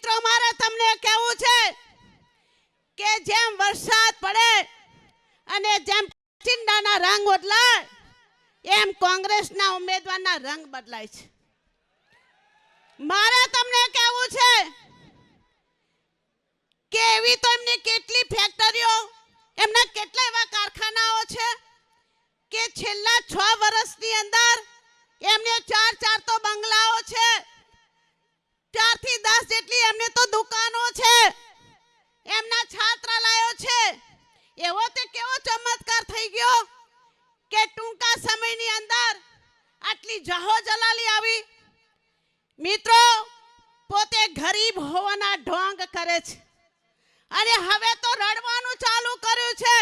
મિત્રો મારે તમને કહેવું છે કે જેમ વરસાદ પડે અને જેમ ચિંડાના રંગ બદલાય એમ કોંગ્રેસના ઉમેદવારના રંગ બદલાય છે. મારે તમને કહેવું છે કે એવી તો એમની કેટલી ફેક્ટરીઓ, એમના કેટલા એવા કારખાનાઓ છે કે છેલ્લા 6 વર્ષની અંદર એમને 4 તો બંગલાઓ છે, 4 થી 10 જેટલી એમને તો દુકાનો છે, એમના છાત્રાલયો છે. એવો તે કેવો ચમત્કાર થઈ ગયો કે ટૂંકા સમયની અંદર આટલી જાહો જલાલી આવી. મિત્રો પોતે ગરીબ હોવાના ઢોંગ કરે છે અને હવે તો રડવાનું ચાલુ કર્યું છે.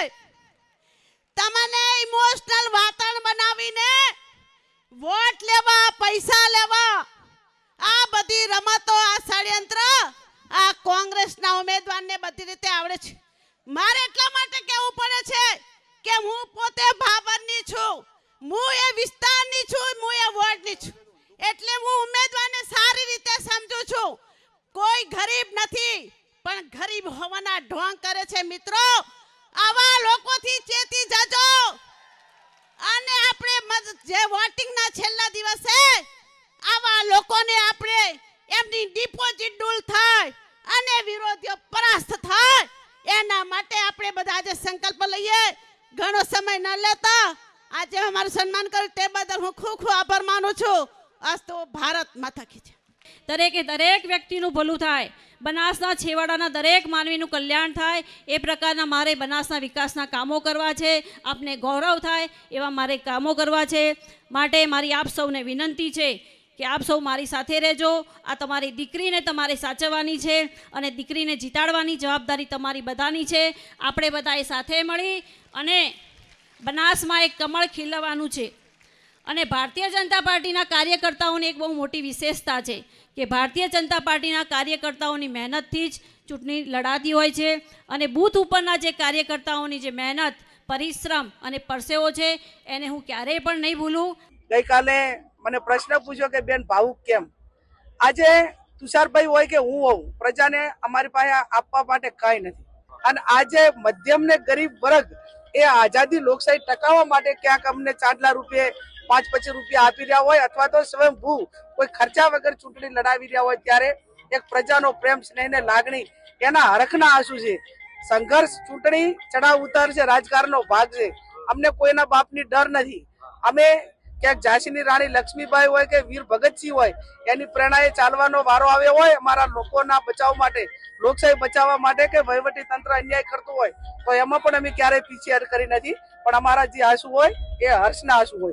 તમને ઇમોશનલ વાતાવરણ બનાવીને વોટ લેવા, પૈસા લેવા, આ બધી રમતો, આ ષડયંત્ર આ કોંગ્રેસના ઉમેદવારને બધી રીતે આવડે છે. મારે એટલા માટે કહેવું પડે છે કે હું પોતે ભાભરની છું, હું એ વિસ્તારની છું, હું એ વોર્ડની છું, એટલે હું ઉમેદવારને સારી રીતે સમજુ છું. કોઈ ગરીબ નથી પણ ગરીબ હોવાના ઢોંગ કરે છે. મિત્રો આવા લોકોથી ચેતી જજો અને આપણે જે વોટિંગના છેલ્લા દિવસે આવા લોકોને આપણે એમની ડિપોઝિટ ડૂલ થાય અને વિરોધીઓ પરાસ્ત થાય એના માટે આપણે બધા આજે સંકલ્પ લઈએ. ઘણો સમય ન લેતા આજે અમારું સન્માન કર્યું તે બદલ હું ખૂબ ખૂબ આભાર માનું છું. અસ્તુ ભારત માતા કી જય. દરેકે દરેક વ્યક્તિનું ભલું થાય, બનાસના છેવાડાના દરેક માનવીનું કલ્યાણ થાય એ પ્રકારના મારે બનાસના વિકાસના કામો કરવા છે. આપને ગૌરવ થાય એવા મારે કામો કરવા છે. માટે મારી આપ સૌને વિનંતી છે કે આપ સૌ મારી સાથે રહેજો. આ તમારી દીકરીને તમારે સાચવવાની છે અને દીકરીને જીતાડવાની જવાબદારી તમારી બધાની છે. આપણે બધાએ સાથે મળી અને બનાસમાં એક કમળ ખીલવાનું છે. અને ભારતીય જનતા પાર્ટીના કાર્યકર્તાઓની એક બહુ મોટી વિશેષતા છે કે ભારતીય જનતા પાર્ટીના કાર્યકર્તાઓની મહેનતથી જ ચૂંટણી લડાતી હોય છે. અને બૂથ ઉપરના જે કાર્યકર્તાઓની જે મહેનત, પરિશ્રમ અને પરસેવો છે એને હું ક્યારેય પણ નહીં ભૂલું. ગઈકાલે મને પ્રશ્ન પૂછ્યો કે બેન ભાવુક કેમ? આજે તુષારભાઈ હોય કે હું હોઉં, પ્રજાને અમારી પાસે આપવા માટે કાંઈ નથી. અને આજે મધ્યમ ને ગરીબ વર્ગ એ આઝાદી લોકશાહી ટકાવવા માટે ક્યાંક અમને 4 લાખ રૂપિયા, 5-25 રૂપિયા આપી રહ્યા હોય અથવા તો સ્વયંભૂ કોઈ ખર્ચા વગર ચૂંટણી લડાવી રહ્યા હોય ત્યારે એક પ્રજાનો પ્રેમ, સ્નેહ ને લાગણી, એના હરખના આંસુ છે. સંઘર્ષ, ચૂંટણી, ચડાવ ઉતાર છે, રાજકારણનો ભાગ છે. અમને કોઈના બાપની ડર નથી. અમે ક્યાંક ઝાંસીની રાણી લક્ષ્મીબાઈ હોય કે વીર ભગતસિંહ હોય એની પ્રેરણાએ ચાલવાનો વારો આવ્યો હોય અમારા લોકોના બચાવ માટે, લોકશાહી બચાવવા માટે કે વહીવટી તંત્ર અન્યાય કરતું હોય તો એમાં પણ અમે ક્યારેય પીછેહટ કરી નથી. પણ અમારા જે આંસુ હોય એ હર્ષના આંસુ હોય.